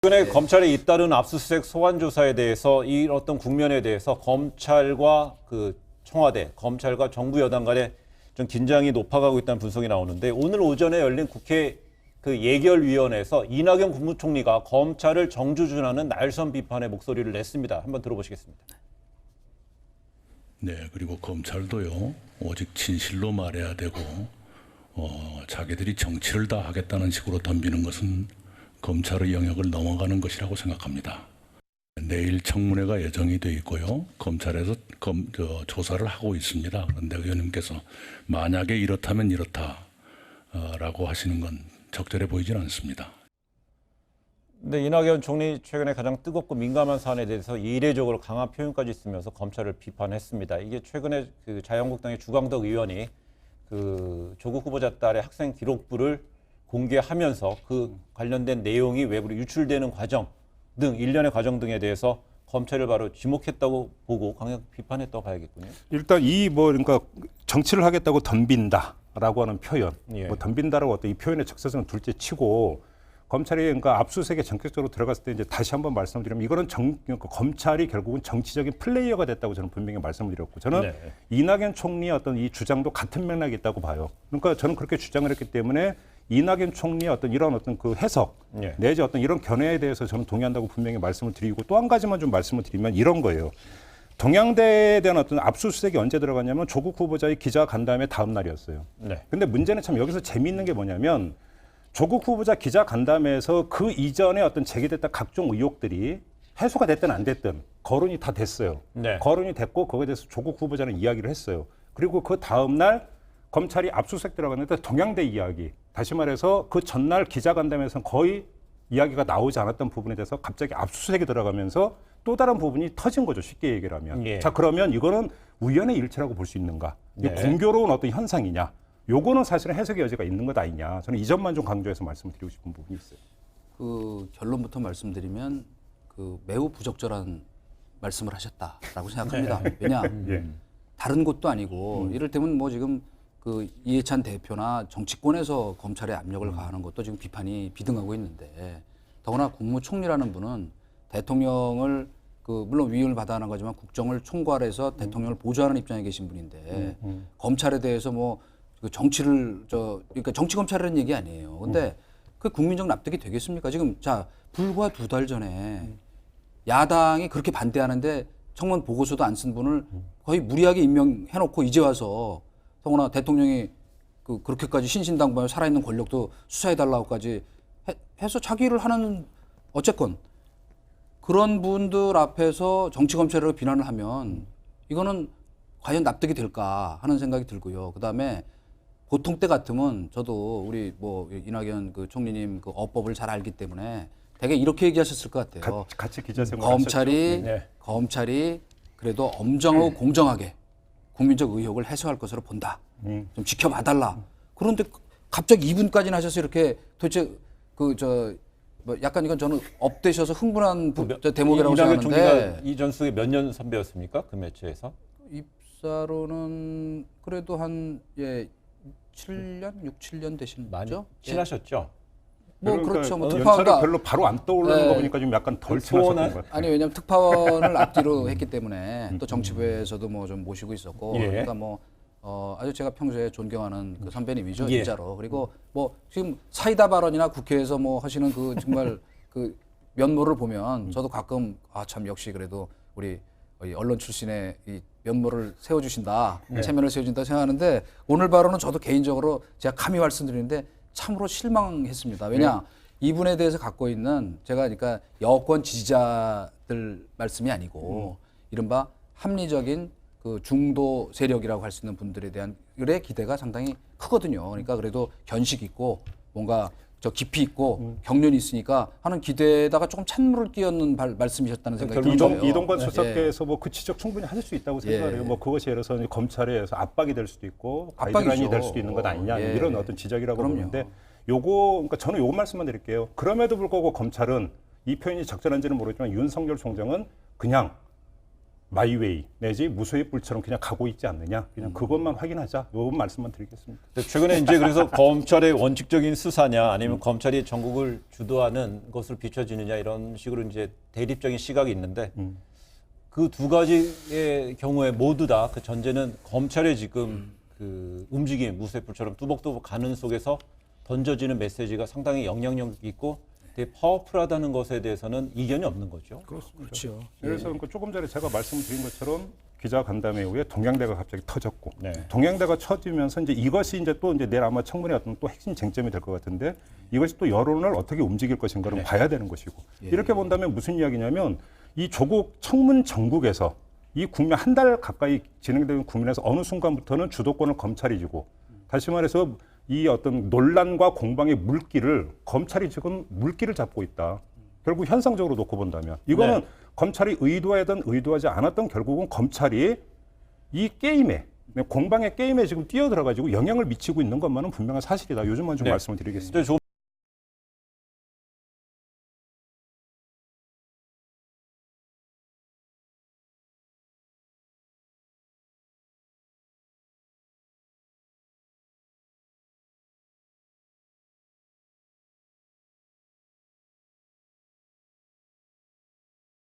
최근에 검찰이 잇따른 압수수색 소환 조사에 대해서 이 어떤 국면에 대해서 검찰과 그 청와대, 검찰과 정부 여당 간에 좀 긴장이 높아가고 있다는 분석이 나오는데 오늘 오전에 열린 국회 그 예결위원회에서 이낙연 국무총리가 검찰을 정주준하는 날선 비판의 목소리를 냈습니다. 한번 들어보시겠습니다. 네, 그리고 검찰도요, 오직 진실로 말해야 되고, 자기들이 정치를 다 하겠다는 식으로 덤비는 것은 검찰의 영역을 넘어가는 것이라고 생각합니다. 내일 청문회가 예정이 돼 있고요, 검찰에서 조사를 하고 있습니다. 그런데 의원님께서 만약에 이렇다면 이렇다라고 하시는 건 적절해 보이진 않습니다. 근데 이낙연 총리 최근에 가장 뜨겁고 민감한 사안에 대해서 이례적으로 강한 표현까지 쓰면서 검찰을 비판했습니다. 이게 최근에 그 자유한국당의 주광덕 의원이 그 조국 후보자 딸의 학생 기록부를 공개하면서 그 관련된 내용이 외부로 유출되는 과정 등 일련의 과정 등에 대해서 검찰을 바로 지목했다고 보고 강하게 비판했다고 봐야겠군요. 일단 그러니까 정치를 하겠다고 덤빈다라고 하는 표현, 예. 덤빈다라고 어떤 이 표현의 적세성은 둘째치고 검찰이 그러니까 압수수색에 전격적으로 들어갔을 때 이제 다시 한번 말씀드리면 이거는 그러니까 검찰이 결국은 정치적인 플레이어가 됐다고 저는 분명히 말씀을 드렸고 저는 네. 이낙연 총리의 어떤 이 주장도 같은 맥락이 있다고 봐요. 그러니까 저는 그렇게 주장을 했기 때문에 이낙연 총리의 어떤 이런 어떤 그 해석 예. 내지 어떤 이런 견해에 대해서 저는 동의한다고 분명히 말씀을 드리고 또 한 가지만 좀 말씀을 드리면 이런 거예요. 동양대에 대한 어떤 압수수색이 언제 들어갔냐면 조국 후보자의 기자 간담회 다음 날이었어요. 네. 근데 문제는 참 여기서 재미있는 게 뭐냐면 조국 후보자 기자 간담회에서 그 이전에 어떤 제기됐던 각종 의혹들이 해소가 됐든 안 됐든 거론이 다 됐어요. 네. 거론이 됐고 거기에 대해서 조국 후보자는 이야기를 했어요. 그리고 그 다음 날 검찰이 압수수색 들어갔는데 동양대 이야기, 다시 말해서 그 전날 기자 간담회에서는 거의 이야기가 나오지 않았던 부분에 대해서 갑자기 압수수색이 들어가면서 또 다른 부분이 터진 거죠. 쉽게 얘기를 하면. 예. 자, 그러면 이거는 우연의 일치라고 볼 수 있는가? 이게 네. 공교로운 어떤 현상이냐? 요거는 사실은 해석의 여지가 있는 것 아니냐. 저는 이 점만 좀 강조해서 말씀을 드리고 싶은 부분이 있어요. 그 결론부터 말씀드리면 그 매우 부적절한 말씀을 하셨다라고 생각합니다. 왜냐? 예. 다른 것도 아니고 이를테면 뭐 지금 그 이해찬 대표나 정치권에서 검찰에 압력을 가하는 것도 지금 비판이 비등하고 있는데 더구나 국무총리라는 분은 대통령을 그 물론 위임을 받아 하는 거지만 국정을 총괄해서 대통령을 보좌하는 입장에 계신 분인데 검찰에 대해서 뭐 그 정치를 그러니까 정치 검찰이라는 얘기 아니에요. 근데 그 국민적 납득이 되겠습니까? 지금 자 불과 2달 전에 야당이 그렇게 반대하는데 청문 보고서도 안 쓴 분을 거의 무리하게 임명해놓고 이제 와서 더구나 대통령이 그렇게까지 신신당부하며 살아있는 권력도 수사해달라고까지 해서 자기 일을 하는 어쨌건 그런 분들 앞에서 정치검찰을 비난을 하면 이거는 과연 납득이 될까 하는 생각이 들고요. 그다음에 보통 때 같으면 저도 우리 뭐 이낙연 그 총리님 그 어법을 잘 알기 때문에 되게 이렇게 얘기하셨을 것 같아요. 같이 기자 생활 검찰이 그래도 엄정하고 공정하게 국민적 의혹을 해소할 것으로 본다. 좀 지켜봐달라. 그런데 갑자기 2분까지나 하셔서 이렇게 도대체 뭐 약간 이건 저는 업되셔서 흥분한 대목이라고 이낙연 총리가 생각하는데 이 전수에 몇 년 선배였습니까? 그 매체에서? 입사로는 그래도 한 7년, 6, 7년 되신 많이 거죠? 친하셨죠? 뭐 그렇죠. 뭐 연차를 특파원과 별로 바로 안 떠오르는 네. 거 보니까 좀 약간 덜 친하셨던 것 같아요. 아니 왜냐면 특파원을 앞뒤로 했기 때문에 또 정치부에서도 뭐 좀 모시고 있었고 예. 그러니까 뭐 아주 제가 평소에 존경하는 그 선배님이죠. 예. 진짜로. 그리고 뭐 지금 사이다 발언이나 국회에서 뭐 하시는 그 정말 그 면모를 보면 저도 가끔 참 역시 그래도 우리 언론 출신의 이 면모를 세워주신다, 체면을 세워준다 생각하는데 오늘 발언은 저도 개인적으로 제가 감히 말씀드리는데 참으로 실망했습니다. 왜냐 이분에 대해서 갖고 있는 제가 그러니까 여권 지지자들 말씀이 아니고 이른바 합리적인 그 중도 세력이라고 할 수 있는 분들에 대한 의 기대가 상당히 크거든요. 그러니까 그래도 견식 있고 뭔가 저 깊이 있고 경륜이 있으니까 하는 기대에다가 조금 찬물을 끼얹는 말씀이셨다는 생각이 들어요. 이동관 수석께서 뭐 그 지적 충분히 하실 수 있다고 생각해요. 뭐 그것이 예를 들어서 검찰에서 압박이 될 수도 있고 가이드라인이 될 수도 있는 것 아니냐 이런 어떤 지적이라고 보는데 그러니까 저는 요거 말씀만 드릴게요. 그럼에도 불구하고 검찰은 이 표현이 적절한지는 모르지만 윤석열 총장은 그냥 마이웨이 내지 무소의 뿔처럼 그냥 가고 있지 않느냐. 그냥 그것만 확인하자. 요 말씀만 드리겠습니다. 근데 최근에 이제 그래서 검찰의 원칙적인 수사냐 아니면 검찰이 전국을 주도하는 것으로 비춰지느냐 이런 식으로 이제 대립적인 시각이 있는데 그 두 가지의 경우에 모두 다 그 전제는 검찰의 지금 그 움직임 무쇠불처럼 뚜벅뚜벅 가는 속에서 던져지는 메시지가 상당히 영향력 있고 되게 파워풀하다는 것에 대해서는 이견이 없는 거죠. 그렇죠. 그래서 그러니까 조금 전에 제가 말씀드린 것처럼 기자 간담회 후에 동양대가 갑자기 터졌고 네. 동양대가 터지면서 이제 이것이 이제 또 이제 내일 아마 청문회 어떤 또 핵심 쟁점이 될 것 같은데 이것이 또 여론을 어떻게 움직일 것인가를 봐야 되는 것이고 이렇게 본다면 무슨 이야기냐면 이 조국 청문 정국에서 이 국면 한 달 가까이 진행되는 국면에서 어느 순간부터는 주도권을 검찰이 쥐고 다시 말해서 이 어떤 논란과 공방의 물기를 검찰이 지금 물기를 잡고 있다. 결국 현상적으로 놓고 본다면 이거는 네. 검찰이 의도하든 의도하지 않았던 결국은 검찰이 이 게임에 공방의 게임에 지금 뛰어들어가지고 영향을 미치고 있는 것만은 분명한 사실이다. 요즘만 좀 네. 말씀을 드리겠습니다. 좀